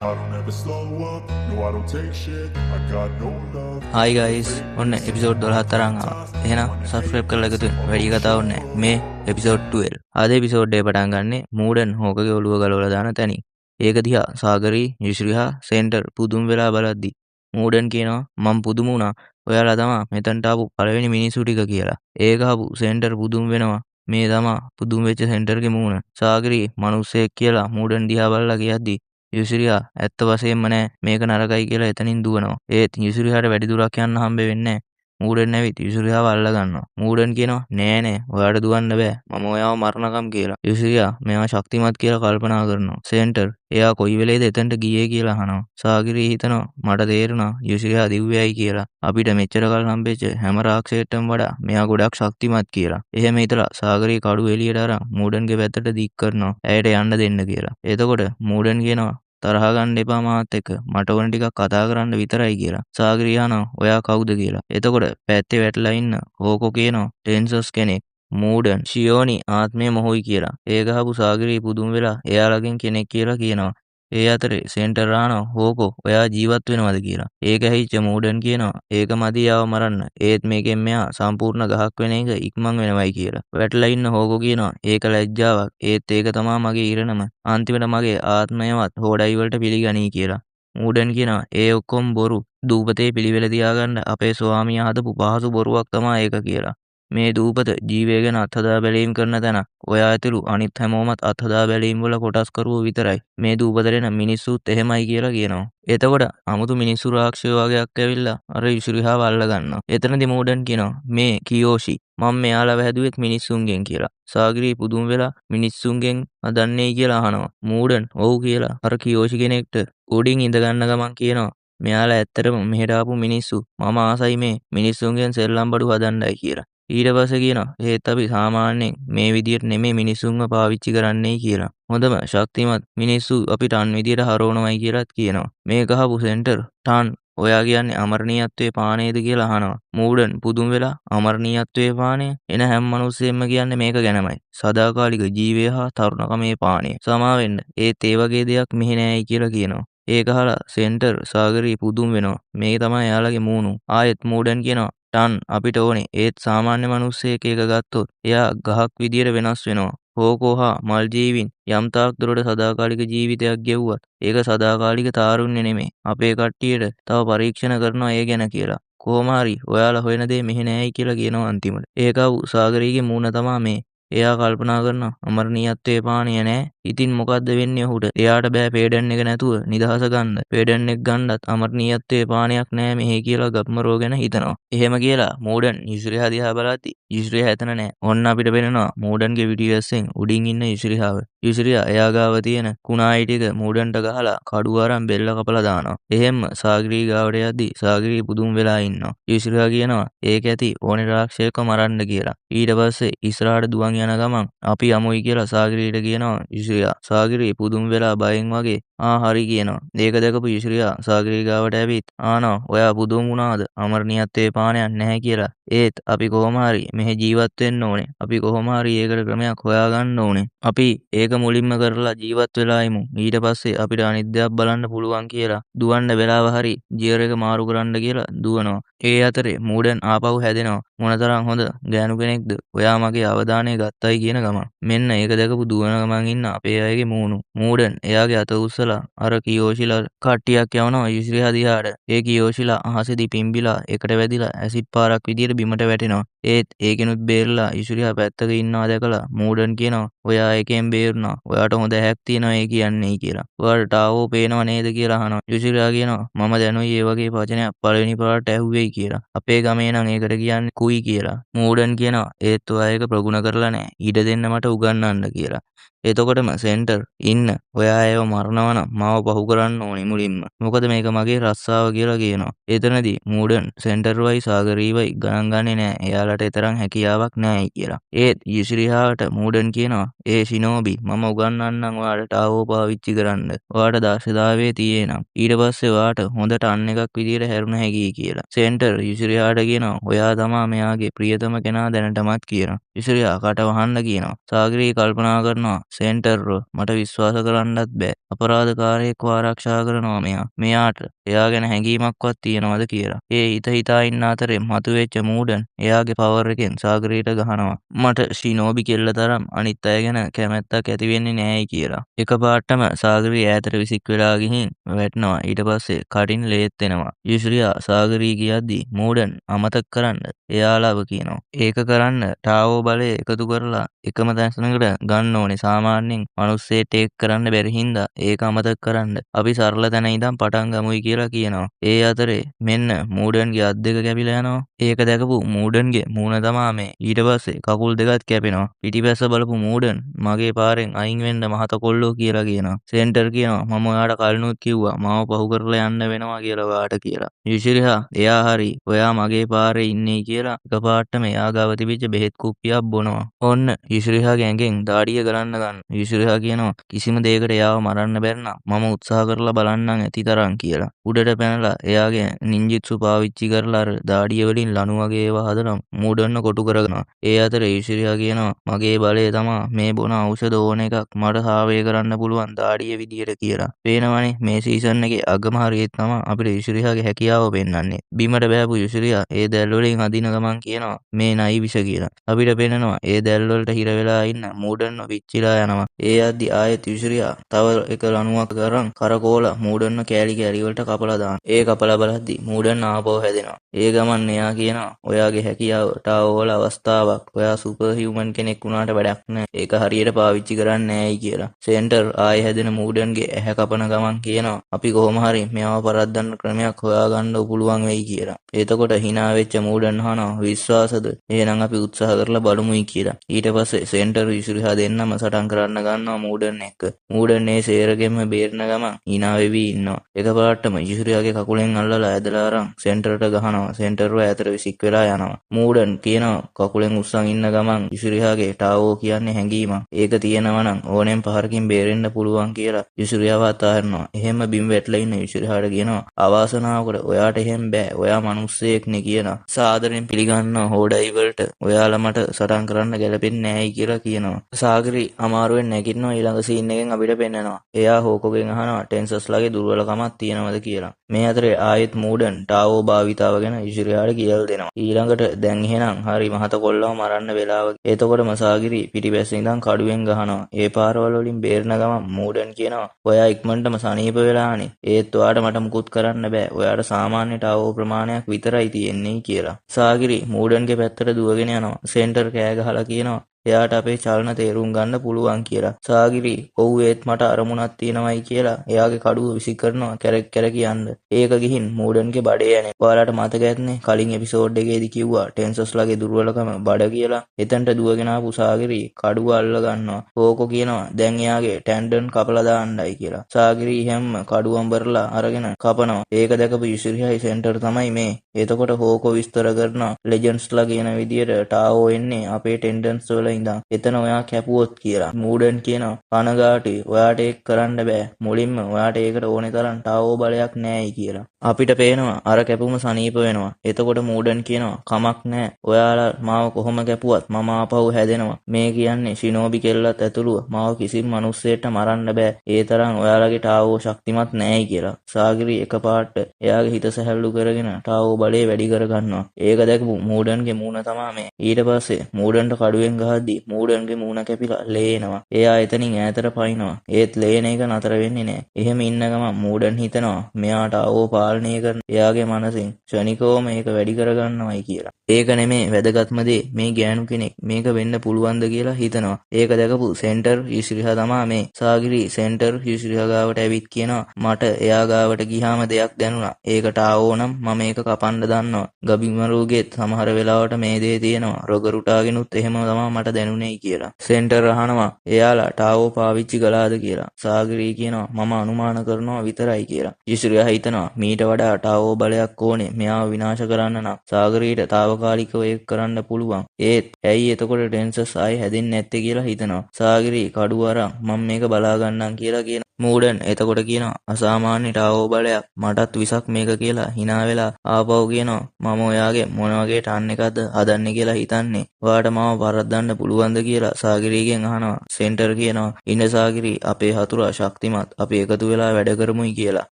I don't ever slow up, no I don't take shit, I got no love. Hi guys, ඔන්න episode 12 තරම් ආවා. එහෙනම් subscribe කරලා එකතු වෙන්න. වැඩි කතාවක් නැහැ. මේ එපිසෝඩ් 12. අද එපිසෝඩ් එක පටන් ගන්නෙ මූඩන් හෝකගේ ඔළුව ගලවලා දාන තැනින්. ඒක දිහා සාගරී, යුෂ්රිහා, සෙන්ටර් පුදුම වෙලා බලද්දි මූඩන් කියනවා මම පුදුම වුණා. ඔයාලා තමා මෙතනට ආපු පළවෙනි මිනිස්සු ටික කියලා. ඒක අහපු සෙන්ටර් පුදුම වෙනවා. මේ තමා පුදුම වෙච්ච සෙන්ටර්ගේ මූණ. සාගරී මිනිස්සෙක් කියලා මූඩන් දිහා බලලා කියද්දි යුසිරියා ඇත්ත වශයෙන්ම නෑ මේක නරකයි කියලා එතනින් දුවනවා. ඒත් යුසිරියාට වැඩි දුරක් යන්න හම්බ වෙන්නේ නෑ. මූඩන් ඇවිත් යුසිරියාව අල්ල ගන්නවා. මූඩන් කියනවා නෑ නෑ ඔයාට දුවන්න බෑ. මම ඔයාව මරණකම් කියලා. යුසිරියා මෙයා ශක්තිමත් කියලා කල්පනා කරනවා. සෙන්ටර් එයා කොයි වෙලේද එතනට ගියේ කියලා අහනවා. සාගරී හිතනවා මට තේරුණා යුසිරියා දිව්‍යයි කියලා. අපිට මෙච්චර කල් හම්බෙච්ච හැම රාක්ෂසයටම වඩා මෙයා ගොඩක් ශක්තිමත් කියලා. එහෙම හිතලා සාගරී කඩුව එළියට අරන් මූඩන්ගේ පැත්තට දික් කරනවා. ඇයට යන්න දෙන්න කියලා. එතකොට මූඩන් කියනවා තරහ ගන්න එපා මාත් එක්ක මට ඕන ටිකක් කතා කරන්න විතරයි කියලා. සාගරී අහනවා ඔයා කවුද කියලා. එතකොට පැත්තේ වැටලා ඉන්න හෝකෝ කියනවා ටෙන්සස් කෙනෙක් මූඩන් ෂියෝනි ආත්මය මොහොයි කියලා. ඒක අහපු සාගරී පුදුම වෙලා එයාලගෙන් කෙනෙක් කියලා කියනවා. ඒ අතරේ සෙන්ටර් අහනවා හෝකෝ ඔයා ජීවත් වෙනවද කියලා. ඒක ඇහිච්ච මූඩන් කියනවා ඒක මදි යාව මරන්න. ඒත් මේකෙන් මෙයා සම්පූර්ණ ගහක් වෙන එක ඉක්මන් වෙනවයි කියලා. වැටලා ඉන්න හෝකෝ කියනවා ඒක ලැජ්ජාවක්. ඒත් ඒක තමා මගේ ඉරණම. අන්තිමට මගේ ආත්මයවත් හෝඩයි වලට පිළිගනී කියලා. මූඩන් කියනවා ඒ ඔක්කොම බොරු. දූපතේ පිළිවෙල තියාගන්න අපේ ස්වාමියා හදපු පහසු බොරුවක් තමා ඒක කියලා. මේ දූපත ජීවය ගැන අත්හදා බැලීම් කරන තැන. ඔයා ඇතුළු අනිත් හැමෝමත් අත්හදා බැලීම් වල කොටස්කරුවෝ විතරයි. මේ දූපතට එන මිනිස්සුත් එහෙමයි කියලා කියනවා. එතකොට අමුතු මිනිස්සු රාක්ෂයෝ වගේක් ඇවිල්ලා අර යුෂුරිහාව අල්ල ගන්නවා. එතනදි මෝඩන් කියනවා මේ කියෝෂි මම මෙයාලා වැහැදුවෙත් මිනිස්සුන්ගෙන් කියලා. සාගරී පුදුම වෙලා මිනිස්සුන්ගෙන් හදන්නේ කියලා අහනවා. මූඩන් ඔව් කියලා අර කියෝෂි කෙනෙක්ට උඩින් ඉඳ ගන්න ගමන් කියනවා මෙයාලා ඇත්තටම මෙහෙට ආපු මිනිස්සු. මම ආසයි මේ මිනිස්සුන්ගෙන් සෙල්ලම් බඩු හදන්නයි කියලා. ඊට පස්සේ කියනවා ඒත් අපි සාමාන්‍යයෙන් මේ විදියට නෙමෙයි මිනිස්සුන්ව පාවිච්චි කරන්නයි කියලා. හොඳම ශක්තිමත් මිනිස්සු අපිට අන් විදියට හරවනවයි කියලාත් කියනවා. මේක අහපු සෙන්ටර් ටන් ඔයා කියන්නේ අමරණීයත්වයේ පානේද කියලා අහනවා. මූඩන් පුදුම වෙලා අමරණීයත්වයේ පානය එන හැම මිනිස්සෙම කියන්නේ මේක ගැනමයි. සදාකාලික ජීවය හා තරුණකමේ පානය. සමා වෙන්න. ඒත් ඒ වගේ දෙයක් මෙහි නෑයි කියලා කියනවා. ඒක අහලා සෙන්ටර් සාගරී පුදුම වෙනවා. මේ තමයි එයාලගේ මූණු. ආයෙත් මූඩන් කියනවා ටන් අපිට ඕනේ ඒත් සාමාන්‍ය මිනිස්සෙක් එක ගත්තොත් එයා ගහක් විදියට වෙනස් වෙනවා. හෝකෝ හා මල් ජීවීන් යම් තාක් දුරට සදාකාලික ජීවිතයක් ගෙවුවත් ඒක සදාකාලික තාරුණ්‍ය නෙමෙයි. අපේ කට්ටියට තව පරීක්ෂණ කරනවා ඒ ගැන කියලා. කොහොම හරි ඔයාලා හොයන දේ මෙහෙ නෑයි කියලා කියනවා අන්තිමට. ඒකව සාගරීගේ මූණ තමා මේ. එයා කල්පනා කරනවා අමරණීයත්වයේ පානය නෑ. ඉතින් මොකද්ද වෙන්නේ ඔහුට? එයාට බෑ පේඩන් එක නැතුව නිදහස ගන්න. පේඩන් එක ගන්නත් අමරණීයත්වයේ පානයක් නෑ මෙහි කියලා ගප්මරෝ ගැන හිතනවා. එහෙම කියලා මූඩන් යුෂ්රිහා දිහා බලද්දි යුෂ්රිහා එතන නෑ. ඔන්න අපිට පේනවා මූඩන්ගේ විඩියෝස්ෙන් උඩින් ඉන්න යුෂ්රිහාව. යුෂ්රියා එයා ගාව තියෙන කුණායි ටික මූඩන්ට ගහලා කඩුව අරන් බෙල්ල කපලා දානවා. එහෙම්ම සාගරී ගාවට යද්දි සාගරී පුදුම වෙලා ඉන්නවා. යුෂ්රිහා කියනවා ඒක ඇති ඕනේ රාක්ෂසයෙක්ව මරන්න කියලා. ඊට පස්සේ ඉස්සරහට දුවන් යන ගමන් අපි යමුයි කියලා සාගරීට කියනවා යුෂ්රියා. සාගරී පුදුම වෙලා බයෙන් වගේ හරි කියනවා. ඒක දැකපු යුෂ්රියා සාගරී ගාවට ඇවිත් ආනවා ඔයා පුදුම වුණාද අමරණීයත්වයේ පානයක් නැහැ කියලා. ඒත් අපි කොහොම හරි මෙහෙ ජීවත් වෙන්න ඕනේ. අපි කොහොම හරි ඒකට ක්‍රමයක් හොයාගන්න ඕනේ. අපි ඒක මුලින්ම කරලා ජීවත් වෙලා ඉමු. ඊට පස්සේ අපිට අනිත් දේවල් බලන්න පුළුවන් කියලා දුවන්න වෙලාව හරි ජියර් එක මාරු කරන්න කියලා දුවනවා. ඒ අතරේ මූඩන් ආපහු හැදෙනවා. මොනතරම් හොඳ ගෑනු කෙනෙක්ද ඔයා මගේ අවධානය ගත්තයි කියන ගමන්. මෙන්න ඒක දැකපු දුවන ගමන් ඉන්න අපේ අයගේ මූණු. මූඩන් එයාගේ අත උස්සලා අර කියෝෂිලා කට්ටියක් යවනවා යුෂ්රිහා දිහාට. ඒ කියෝෂිලා අහසේදී පිම්බිලා එකට වැදිලා ඇසිඩ් පාරක් විදියට බිමට වැටෙනවා. ඒත් ඒකෙනුත් බේරලා යුෂ්රිහා පැත්තක ඉන්නවා දැකලා මූඩන් කියනවා ඔයා එකෙන් බේරුණා. ඔයාට හොඳ හැක් තියෙනවා ඒ කියන්නේ කියලා. ඔයාට ටාවෝ පේනව නේද කියලා අහනවා. යුෂ්රිහා කියනවා මම දැනුයි ඒ වගේ වචනයක් පළවෙනි පාරට ඇහුවේ කියලා. අපේ ගමේ නම් ඒකට කියන්නේ කුයි කියලා. මූඩන් කියනවා ඒත් ඔයා ඒක ප්‍රගුණ කරලා නැහැ. ඊට දෙන්න මට උගන්වන්න කියලා. එතකොටම සෙන්ටර් ඉන්න ඔයා ඒව මරනවා නම් මාව පහු කරන්න ඕනි මුලින්ම. මොකද මේක මගේ රස්සාව කියලා කියනවා. එතනදී මූඩන් සෙන්ටර්වයි සාගරීවයි ගණන් ගන්නේ නැහැ. එයාලට තරම් හැකියාවක් නැහැ කියලා. ඒත් යුෂ්රිහාට මූඩන් කියනවා ඒ ෂිනෝබි මම උගන්වන්නම් ඔයාලට ටාවෝ පාවිච්චි කරන්න. ඔයාට දක්ෂතාවයේ තියෙනම්. ඊට පස්සේ ඔයාට හොඳට අන් එකක් විදියට හැරුණ හැකියි කියලා. සෙන්ටර් යුෂ්රිහාට කියනවා ඔයා තමා මෙයාගේ ප්‍රියතම කෙනා දැනටමත් කියනවා. යුෂ්රිහා කට වහන්න කියනවා. සාගරී කල්පනා කරනවා සෙන්ටර් මට විශ්වාස කරන්නත් බෑ. අපරාධ අපරාධකාරයෙක්ව ආරක්ෂා කරනවා මෙයාට එයා ගැන හැඟීමක්වත් තියෙනවද කියලා. ඒ හිතා ඉන්න අතරේ මතුවෙච්ච මූඩන් එයාගේ පවර් එකෙන් සාගරීට ගහනවා මට ශිනෝබි කෙල්ල තරම් අනිත් අය ගැන කැමැත්තක් ඇති වෙන්නේ නෑයි කියලා. එකපාරටම සාගරී ඈතට විසික් වෙලා ගිහින් වැටෙනවා. ඊට පස්සේ කටින් ලේත් එනවා. යුෂ්රියා සාගරී කියද්දි මූඩන් අමතක කරන්න එයාලව කියනවා. ඒක කරන්න ටාවෝ බලය එකතු කරලා එකම තැනකට ගන්න ඕනේ. සාමාන්‍යයෙන් මිනිස්සෙට ඒක කරන්න බැරි හින්දා ඒක අමතක කරන්න අපි සරල තැන ඉඳන් පටන් ගමුයි කියලා කියනවා. ඒ අතරේ මෙන්න මූඩන්ගේ අත් දෙක කැපිලා යනවා. ඒක දැකපු මූඩන්ගේ මූණ තමා මේ. ඊට පස්සේ කකුල් දෙකත් කැපෙනවා. පිටිපස්ස බලපු මූඩන් මගේ පාරෙන් අයින් වෙන්න මහත කොල්ලෝ කියලා කියනවා. සෙන්ටර් කියනවා මම ඔයාට කලිනුත් කිව්වා මාව පහු කරලා යන්න වෙනවා කියලා ඔයාට කියලා. යුෂිරියා එයා හරි ඔයා මගේ පාරේ ඉන්නේ කියලා එකපාරටම එයා ගාව තිබිච්ච බෙහෙත් කුප්පියක් බොනවා. ඔන්න යුෂිරියාගේ ඇඟෙන් දාඩිය ගලන්න ගන්න. යුෂිරියා කියනවා කිසිම දෙයකට එයාව මරන්න බැරි නම් මම උත්සාහ කරලා බලන්නම් ඇති තරම් කියලා. උඩට පැනලා එයාගේ නින්ජිත්සු පාවිච්චි කරලා අර දාඩිය වලින් ලණු වගේ ඒවා හදලා මූඩන්ව කොටු කරගනවා. ඒ අතරේ යුෂිරියා කියනවා මගේ බලය තමා මේ බොන ඖෂධ ඕන එකක් මට සාවය කරන්න පුළුවන් දාඩිය විදියට කියලා. පේනවනේ මේ සීසන් එකේ අගම හරියෙත් තමා අපිට යුෂිරියාගේ හැකියාව පෙන්වන්නේ. බිමට බෑපු යුෂිරියා ඒ දැල් වලින් අදින ගමන් කියනවා මේ නයි විෂ කියලා. අපිට පේනවා ඒ දැල් වලට හිර වෙලා ඉන්න මූඩන්ව පිච්චිලා යනවා. ඒ අද්දි ආයෙත් යුෂිරියා තව එක ලණුවක් කරන් කරකෝලා මූඩන්ව කෑලි කෑලි වලට කපලා දාන. ඒ කපලා බලද්දි මූඩන් ආපහු හැදෙනවා. ඒ ගමන් එයා කියනවා ඔයාගේ හැකියාව ටාවෝ වල අවස්ථාවක්. ඔයා සුපර් හියුමන් කෙනෙක් වුණාට වැඩක් නෑ. ඒක හරියට පාවිච්චි කරන්නේ නෑයි කියලා. සෙන්ටර් ආයෙ හැදෙන මූඩන්ගේ ඇහැ කපන ගමන් කියනවා අපි කොහොම හරි මෙයාව පරද්දන්න ක්‍රමයක් හොයාගන්න පුළුවන් වෙයි කියලා. එතකොට hina වෙච්ච මූඩන් අහනවා විශ්වාසද? එහෙනම් අපි උත්සාහ කරලා බලමුයි කියලා. ඊට පස්සේ සෙන්ටර් යුෂිරියා දෙන්නම සටන් කරන්න ගන්නවා මූඩන් එක්ක. මූඩන් මේ සේරගෙම බේරන ගමන් hina වෙවි ඉන්නවා. එකපාරටම යුෂිරියාගේ කකුලෙන් අල්ලලා ඇදලා අරන් සෙන්ටර්ට ගහනවා. සෙන්ටර්ව ඈතට විසික් වෙලා යනවා. මූඩන් කියනවා කකුලෙන් උස්සන් ඉන්න ගමන් යුෂිරියාගේ ටාවෝ කියන්නේ හැංගීමක්. ඒක තියෙනවා නම් ඕනෙන් පහරකින් බේරෙන්න පුළුවන් කියලා යුෂිරියාව අතාරිනවා. එහෙම බිම් වැටලා ඉන්න යුෂිරියාට කියනවා අවාසනාවකට ඔයාට එහෙම බෑ. ඔයා මිනිස්සෙක්නේ කියනවා. සාදරෙන් පිළිගන්නවා හෝඩයි වලට. ඔයාලා මට සටන් කරන්න ගැලපෙන්නේ නෑයි කියලා කියනවා. සාගරි අමාරුවෙන් නැගිටිනවා. ඊළඟ සීන් එකෙන් අපිට පෙන්නනවා. එයා හෝකෝගෙන් අහනවා ටෙන්සස්ලාගේ දුර්වලකමක් තියෙනවද කියලා. මේ අතරේ ආයෙත් මූඩන් ටාවෝ භාවිතාව ගැන යුෂිරියාට කියලා දෙනවා. ඊළඟට දැන් එහෙනම් හරි මහත කොල්ලව මරන්න වෙලාව. එතකොටම සාගරි පිටිපස්සේ ඉඳන් කඩුවෙන් ගහනවා. ඒ පාරවල වලින් බේරන ගමන් මූඩන් කියනවා ඔයා ඉක්මනටම සනීප වෙලානේ. ඒත් ඔයාට මට මුකුත් කරන්න බෑ. ඔයාට සාමාන්‍ය ටාවෝ ප්‍රමාණයක් විතරයි තියෙන්නේ කියලා. සාගරි මූඩන්ගේ පැත්තට දුවගෙන යනවා. සෙන්ටර් කෑ ගහලා කියනවා එයාට අපේ චලන තේරුම් ගන්න පුළුවන් කියලා. සාගිරි ඔව් ඒත් මට අරමුණක් තියෙනවයි කියලා එයාගේ කඩුව විසික් කරනවා කැරක් කැර කියන්න. ඒක ගිහින් මූඩන්ගේ බඩේ යන්නේ. ඔයාලට මතක ඇත්නේ කලින් එපිසෝඩ් එකේදී කිව්වා ටෙන්සස්ලාගේ දුර්වලකම බඩ කියලා. එතනට දුවගෙන ආපු සාගිරි කඩුව අල්ල ගන්නවා. ඕකෝ කියනවා දැන් එයාගේ ටැන්ඩන් කපලා දාන්නයි කියලා. සාගිරි හැම කඩුවම් බරලා අරගෙන කපනවා. ඒක දැකපු යුෂිරියායි සෙන්ටර් තමයි මේ. එතකොට හෝකෝ විස්තර කරනවා ලෙජන්ඩ්ස්ලා කියන විදියට ටාවෝ එන්නේ අපේ ටෙන්ඩන්ස් වල ඉඳන්. එතන ඔයා කැපුවොත් කියලා. මූඩන් කියනවා කනගාටුයි ඔයාට ඒක කරන්න බෑ. මුලින්ම ඔයාට ඒකට ඕනේ තරම් ටාවෝ බලයක් නෑයි කියලා. අපිට පේනවා අර කැපුම සනීප වෙනවා. එතකොට මූඩන් කියනවා කමක් නෑ. ඔයාලා මාව කොහොම කැපුවත් මම ආපහු හැදෙනවා. මේ කියන්නේ ශිනෝබි කෙල්ලත් ඇතුළුව මාව කිසිම මිනිස්සෙට මරන්න බෑ. ඒ තරම් ඔයාලගේ ටාවෝ ශක්තිමත් නෑයි කියලා. සාගිරි එකපාරට එයාගේ හිත සැහැල්ලු කරගෙන ටාවෝ බලය වැඩි කර ගන්නවා. ඒක දැකපු මූඩන්ගේ මූණ තමා මේ. ඊට පස්සේ මූඩන්ට කඩුවෙන් ගහද්දි මූඩන්ගේ මූණ කැපිලා ලේනවා. එයා එතනින් ඈතට පයින්නවා. ඒත් ලේන එක නතර වෙන්නේ නෑ. එහෙම ඉන්න ගමන් මූඩන් හිතනවා මෙයාට ආවෝ පාලනය කරන එයාගේ මනසින් ක්ෂණිකවම මේක වැඩි කරගන්නවයි කියලා. ඒක නෙමේ වැදගත්ම දේ මේ ගෑනු කෙනෙක් මේක වෙන්න පුළුවන්ද කියලා හිතනවා. ඒක දැකපු සෙන්ටර් යුෂිරියා තමා මේ. සාගිරි සෙන්ටර් යුෂිරියා ගාවට ඇවිත් කියනවා මට එයා ගාවට ගියාම දෙයක් දැනුණා. ඒකට ආවෝ නම් මම මේක කපන්න දන්නවා. ගබිමරුගෙත් සමහර වෙලාවට මේ දේ තියෙනවා. රොගරුටාගෙනුත් එහෙම තමා මට දැනුනේයි කියලා. සෙන්ටර් අහනවා එයාලා ටාවෝ පාවිච්චි කළාද කියලා. සාගිරි කියනවා මම අනුමාන කරනවා විතරයි කියලා. යුෂිරියා හිතනවා මීට වඩා ටාවෝ බලයක් ඕනේ මෙයාව විනාශ කරන්න නම්. සාගරීට తాවකාලිකව ඒක කරන්න පුළුවන්. ඒත් ඇයි එතකොට ටෙන්සස් ආයේ හැදෙන්නේ නැත්තේ කියලා හිතනවා. සාගිරි කඩුව අරන් මම මේක බලා ගන්නම් කියලා කියනවා. මූඩන් එතකොට කියනවා අසාමාන්‍ය ටාවෝ බලයක් මටත් විසක් මේක කියලා hina වෙලා ආපහු කියනවා මම ඔයාගේ මොන වගේ ටන් එකක්ද හදන්නේ කියලා හිතන්නේ. ඔයාට මාව පරද්දන්න පුළුවන්ද කියලා සාගරීගෙන් අහනවා. සෙන්ටර් කියනවා ඉන්න සාගරී අපේ හතුරා ශක්තිමත් අපි එකතු වෙලා වැඩ කරමුයි කියලා.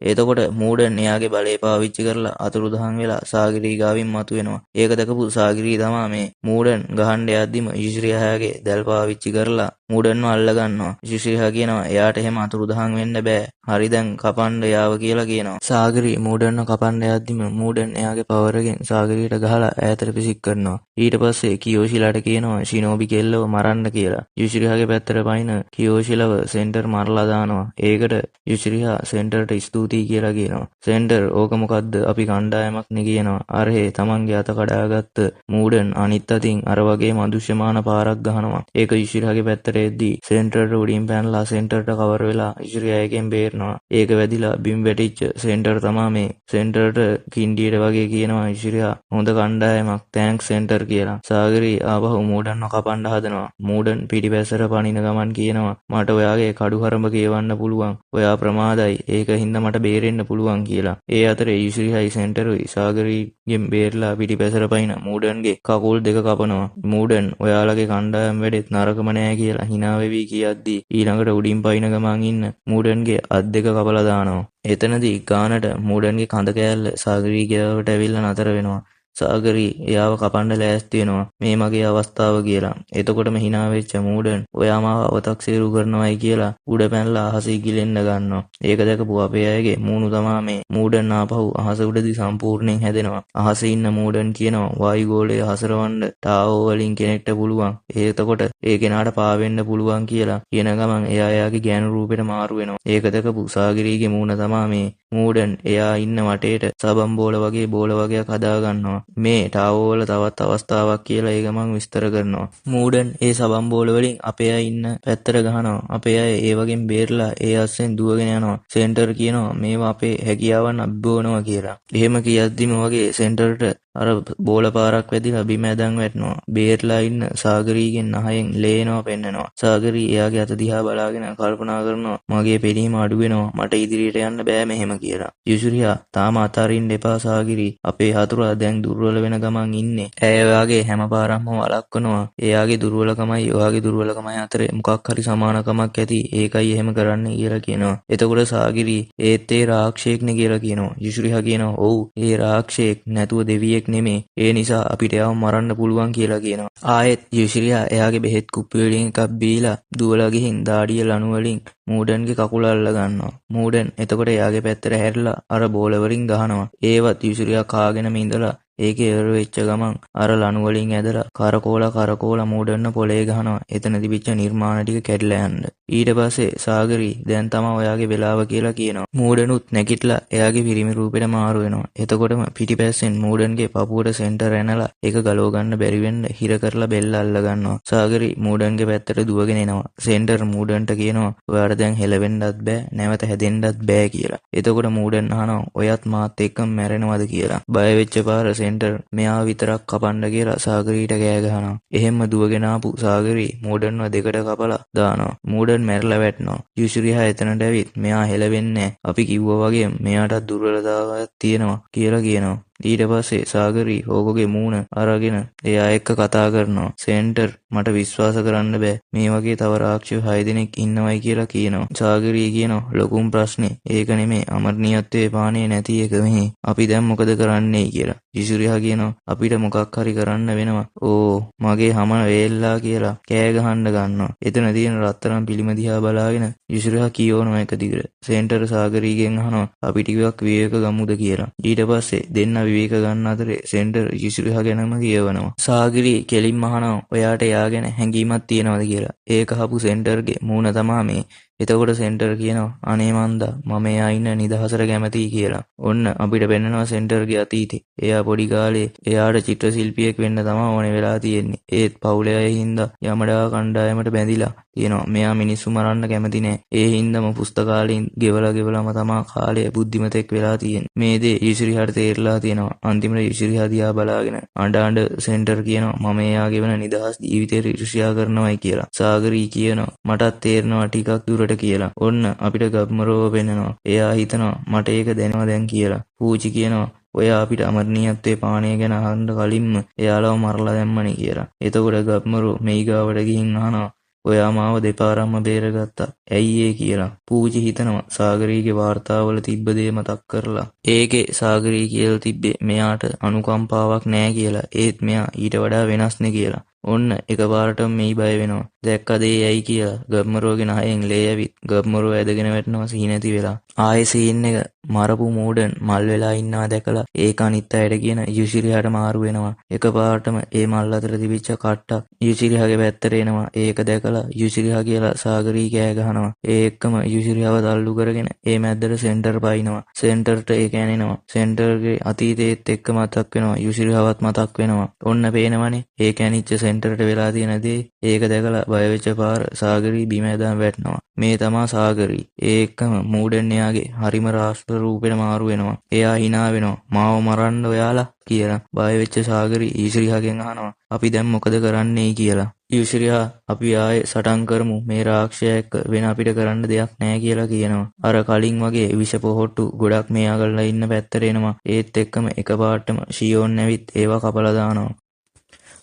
එතකොට මූඩන් එයාගේ බලය පාවිච්චි කරලා අතුරුදහන් වෙලා සාගරී ගාවින් මතුවෙනවා. ඒක දැකපු සාගරී තමා මේ මූඩන් ගහන්න යද්දිම යුෂිරියාගේ දැල් පාවිච්චි කරලා මූඩන්ව අල්ල ගන්නවා. යුෂිරියා කියනවා එයාට එහෙම අතුරුදහන් වෙන්න බෑ. හරි දැන් කපන්න යාව කියලා කියනවා. සාගරී මූඩන්ව කපන්න යද්දිම මූඩන් එයාගේ පවර් එකෙන් සාගරීට ගහලා ඈතට පිසික් කරනවා. ඊට පස්සේ කියෝෂිලාට කියනවා ශිනෝබි කෙල්ලව මරන්න කියලා. යුෂිරියාගේ පැත්තට පයින් කියෝෂිලව සෙන්ටර් මරලා දානවා. ඒකට යුෂිරියා සෙන්ටර්ට ස්තුතියි කියලා කියනවා. සෙන්ටර් ඕක මොකද්ද අපි කණ්ඩායමක් නේ කියනවා. අරහේ තමන්ගේ අත කඩාගත්ත මූඩන් අනිත් අතින් අර වගේ මදුෂ්‍යමාන පාරක් ගහනවා. ඒක යුෂිරියාගේ පැත්තට එද්දී සෙන්ටර්ට උඩින් පැනලා සෙන්ටර්ට කවර් වෙලා යුෂිරියා එකෙන් බේරනවා. ඒක වැදිලා බිම් වැටිච්ච සෙන්ටර් තමා මේ සෙන්ටර්ට කින්ඩියට වගේ කියනවා යුෂිරියා හොඳ කණ්ඩායමක් තෑන්ක්ස් සෙන්ටර් කියලා. සාගරී ආපහු මූඩන්ව කපන්න හදනවා. මූඩන් පිටිපැස්සට පනින ගමන් කියනවා මට ඔයාගේ කඩු හරඹ කියවන්න පුළුවන්. ඔයා ප්‍රමාදයි. ඒක හින්දා මට බේරෙන්න පුළුවන් කියලා. ඒ අතරේ යුෂිරියයි සෙන්ටරුයි සාගරීගෙන් බේරලා පිටිපැසට පයින් මූඩන්ගේ කකුල් දෙක කපනවා. මූඩන් ඔයාලගේ කණ්ඩායම් වැඩෙත් නරකම නෑ කියලා hina වෙවි කියද්දී ඊළඟට උඩින් පයින් ගමන් ඉන්න මූඩන්ගේ අත් දෙක කපලා දානවා. එතනදී ගානට මූඩන්ගේ කඳ කෑල්ල සාගරී ගෙවට ඇවිල්ලා නතර වෙනවා. සාගරී එයාව කපන්න ලෑස්ති වෙනවා මේ මගේ අවස්ථාව කියලා. එතකොටම hina වෙච්ච මූඩන් ඔයා මාව අවතක්සේරු කරනවායි කියලා උඩ පැනලා අහසේ ගිලෙන්න ගන්නවා. ඒක දැකපු අපේ අයගේ මූණු තමා මේ මූඩන් ආපහු අහස උඩදී සම්පූර්ණයෙන් හැදෙනවා. අහසේ ඉන්න මූඩන් කියනවා වායුගෝලයේ හසරවන්න ටාවෝ වලින් කෙනෙක්ට පුළුවන්. එතකොට ඒ කෙනාට පාවෙන්න පුළුවන් කියලා කියන ගමන් එයා එයාගේ ගෑනු රූපෙට මාරු වෙනවා. ඒක දැකපු සාගරීගේ මූණ තමා මේ මූඩන් එයා ඉන්න වටේට සබම් බෝල වගේ බෝල වගේක් හදා ගන්නවා. මේ ටාවෝ වල තවත් අවස්ථාවක් කියලා ඒ ගමන් විස්තර කරනවා. මූඩන් ඒ සබම් බෝල වලින් අපේ අය ඉන්න පැත්තට ගහනවා. අපේ අය ඒ වගේම බේරලා ඒ අස්සෙන් දුවගෙන යනවා. සෙන්ටර් කියනවා මේවා අපේ හැකියාවන් අභිබවනවා කියලා. එහෙම කියද්දිම වගේ සෙන්ටර්ට අර බෝල පාරක් වැදිලා බිම ඇදන් වැටෙනවා. බේරලා ඉන්න සාගරීගෙන් නහයෙන් ලේනවා පෙන්නනවා. සාගරී එයාගේ අත දිහා බලාගෙන කල්පනා කරනවා මගේ පෙනීම අඩු වෙනවා මට ඉදිරියට යන්න බෑ මෙහෙම කියලා. යුෂිරියා තාම අතාරින්න එපා සාගරී අපේ හතුරා දැන් දුර්වල වෙන ගමන් ඉන්නේ. ඇය ඔයාගේ හැම පාරක්ම වළක්වනවා. එයාගේ දුර්වලකමයි ඔයාගේ දුර්වලකමයි අතරේ මොකක් හරි සමානකමක් ඇති. ඒකයි එහෙම කරන්නේ කියලා කියනවා. එතකොට සාගරී ඒත් ඒ රාක්ෂයෙක්නේ කියලා කියනවා. යුෂිරියා කියනවා ඔව් ඒ රාක්ෂයෙක් නැතුව දෙවියෙක් නෙමේ. ඒ නිසා අපිට එයාව මරන්න පුළුවන් කියලා කියනවා. ආයෙත් යුෂිරියා එයාගේ බෙහෙත් කුප්පි වලින් එකක් බීලා දුවලා ගිහින් දාඩිය ලණු වලින් මූඩන්ගේ කකුල අල්ල ගන්නවා. මූඩන් එතකොට එයාගේ පැත්තට හැරිලා අර බෝල වලින් ගහනවා. ඒවත් යුෂිරියා කාගෙනම ඉඳලා ඒකේ එර වෙච්ච ගමන් අර ලණු වලින් ඇදලා කරකෝලා මූඩන්න පොලේ ගහනවා. එතන තිබිච්ච නිර්මාණ ටික කැඩලා යන්න. ඊට පස්සේ සාගරී දැන් තමයි ඔයාගේ වෙලාව කියලා කියනවා. මූඩනුත් නැගිටලා එයාගේ පිරිමි රූපෙට මාරු වෙනවා. එතකොටම පිටිපැස්සෙන් මූඩන්ගේ පපුවට සෙන්ටර් ඇනලා ඒක ගලව ගන්න බැරි වෙන්න හිර කරලා බෙල්ල අල්ල ගන්නවා. සාගරී මූඩන්ගේ පැත්තට දුවගෙන එනවා. සෙන්ටර් මූඩන්ට කියනවා ඔයාට දැන් හෙලවෙන්නත් බෑ නැවත හැදෙන්නත් බෑ කියලා. එතකොට මූඩන් අහනවා ඔයත් මාත් එක්කම මැරෙනවද කියලා. බය වෙච්ච පාර සෙන්ටර් මෙයා විතරක් කපන්න කියලා සාගරීට කෑ ගහනවා. එහෙම්ම දුවගෙන ආපු සාගරී මූඩන්ව දෙකට කපලා දානවා. මූඩන් මැරලා වැටෙනවා. යුෂිරියා එතනට ඇවිත් මෙයා හෙලවෙන්නේ අපි කිව්වා වගේ මෙයාට දුර්වලතාවයක් තියෙනවා කියලා කියනවා. ඊට පස්සේ සාගරී ඕකගේ මූණ අරගෙන එයා එක්ක කතා කරනවා. සෙන්ටර් මට විශ්වාස කරන්න බෑ මේ වගේ තව රාක්ෂය 6 දෙනෙක් ඉන්නවයි කියලා කියනවා. සාගරී කියනවා ලොකුම ප්‍රශ්නේ ඒක නෙමේ අමරණීයත්වයේ පානේ නැති එක මෙහි. අපි දැන් මොකද කරන්නේ කියලා. යුෂිරියා කියනවා අපිට මොකක් හරි කරන්න වෙනවා. ඕ මගේ හැම වේල්ලා කියලා කෑ ගහන්න ගන්නවා. එතන තියෙන රත්තරන් පිළිම දිහා බලාගෙන යුෂිරියා කියවනවා එක දිගට. සෙන්ටර් සාගරීගෙන් අහනවා අපි ටිකක් විවේක ගමුද කියලා. ඊට පස්සේ දෙන්න විවේක ගන්න අතරේ සෙන්ටර් යුෂිරියා ගැනම කියවනවා. සාගරී කෙලින්ම අහනවා ඔයාට එයා ගැන හැඟීමක් තියෙනවද කියලා. ඒක අහපු සෙන්ටර්ගේ මූණ තමා මේ. එතකොට සෙන්ටර් කියනවා අනේ මන්දා මම එයා ඉන්න නිදහසට කැමතියි කියලා. ඔන්න අපිට පෙන්නනවා සෙන්ටර්ගේ අතීතේ. එයා පොඩි කාලේ එයාට චිත්‍ර ශිල්පියෙක් වෙන්න තමයි ඕනේ වෙලා තියෙන්නේ. ඒත් පවුලේ අය හින්දා යමඩා කණ්ඩායමට බැඳිලා තියෙනවා. මෙයා මිනිස්සු මරන්න කැමති නෑ. ඒ හින්දාම පුස්තකාලෙන් ගෙවලම තමයි කාලය බුද්ධිමතෙක් වෙලා තියෙන්නේ. මේ දේ යුෂිරියාට තේරලා තියෙනවා. අන්තිමට යුෂිරියා දිහා බලාගෙන අඬ සෙන්ටර් කියනවා මම එයා ගෙවන නිදහස් ජීවිතේ ඊර්ෂ්‍යා කරනවායි කියලා. සාගරී කියනවා මටත් තේරෙනවා ටිකක් දුරට එකට කියලා. ඔන්න අපිට ගබ්මරෝව පෙන්නනවා. එයා හිතනවා මට ඒක දැනෙනවා දැන් කියලා. පූචි කියනවා ඔයා අපිට අමරණීයත්වයේ පානය ගැන අහන්න කලින්ම එයාලව මරලා දැම්මනේ කියලා. එතකොට ගබ්මරෝ මෙයිගාවට ගිහින් අහනවා ඔයා මාව දෙපාරක්ම බේරගත්තා. ඇයි ඒ කියලා. පූචි හිතනවා සාගරීගේ වාර්තාවල තිබ්බ දේ මතක් කරලා. ඒකේ සාගරී කියලා තිබ්බේ මෙයාට අනුකම්පාවක් නෑ කියලා. ඒත් මෙයා ඊට වඩා වෙනස්නේ කියලා. ඔන්න එකපාරටම මෙයි බය වෙනවා. දැක්කද ඒ ඇයි කියලා. ගබ්මරෝගේ නහයෙන් ලේ ඇවිත් ගබ්මරෝ ඇදගෙන වැටෙනවා සී නැති වෙලා. ආයේ සීන් එක මරපු මූඩන් මල් වෙලා ඉන්නවා දැකලා ඒක අනිත් අයට කියන යුසිරියාට මාරු වෙනවා. එකපාරටම ඒ මල් අතර තිබිච්ච කට්ටක් යුසිරියාගේ පැත්තට එනවා. ඒක දැකලා යුසිරියා කියලා සාගරී කෑ ගහනවා. ඒ එක්කම යුසිරියාව තල්ලු කරගෙන ඒ මැද්දට සෙන්ටර් පයින්නවා. සෙන්ටර්ට ඒ කැනෙනවා. සෙන්ටර්ගේ අතීතයේත් එක්ක මතක් වෙනවා. යුසිරියාවත් මතක් වෙනවා. ඔන්න පේනවනේ ඒ කැනිච්ච සෙන්ටර්ට වෙලා තියෙන දේ. ඒක දැකලා බය වෙච්ච පාර සාගරී බිම ඇදන් වැටෙනවා. මේ තමා සාගරී. ඒ එක්කම මූඩන් එයාගේ හරිම රාෂ්ට්‍ර රූපෙට මාරු වෙනවා. එයා hina වෙනවා. මාව මරන්න ඔයාලා කියලා. බය වෙච්ච සාගරී යුසිරියාගෙන් අහනවා අපි දැන් මොකද කරන්නේ කියලා. යුසිරියා අපි ආයේ සටන් කරමු. මේ රාක්ෂයා එක්ක වෙන අපිට කරන්න දෙයක් නැහැ කියලා කියනවා. අර කලින් වගේ විෂ පොහොට්ටු ගොඩක් මෙයා ගල්ලා ඉන්න පැත්තට එනවා. ඒත් එක්කම එකපාරටම ෂියෝන් ඇවිත් ඒවා කපලා දානවා.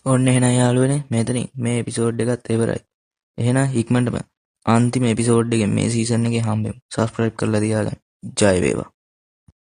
ඔන්න එහෙනම් යාළුවනේ මෙතනින් මේ එපිසෝඩ් එකත් ඉවරයි. එහෙනම් ඉක්මනටම අන්තිම එපිසෝඩ් එකෙන් මේ සීසන් එකේ හම්බෙමු. සබ්ස්ක්‍රයිබ් කරලා තියාගන්න. ජය වේවා.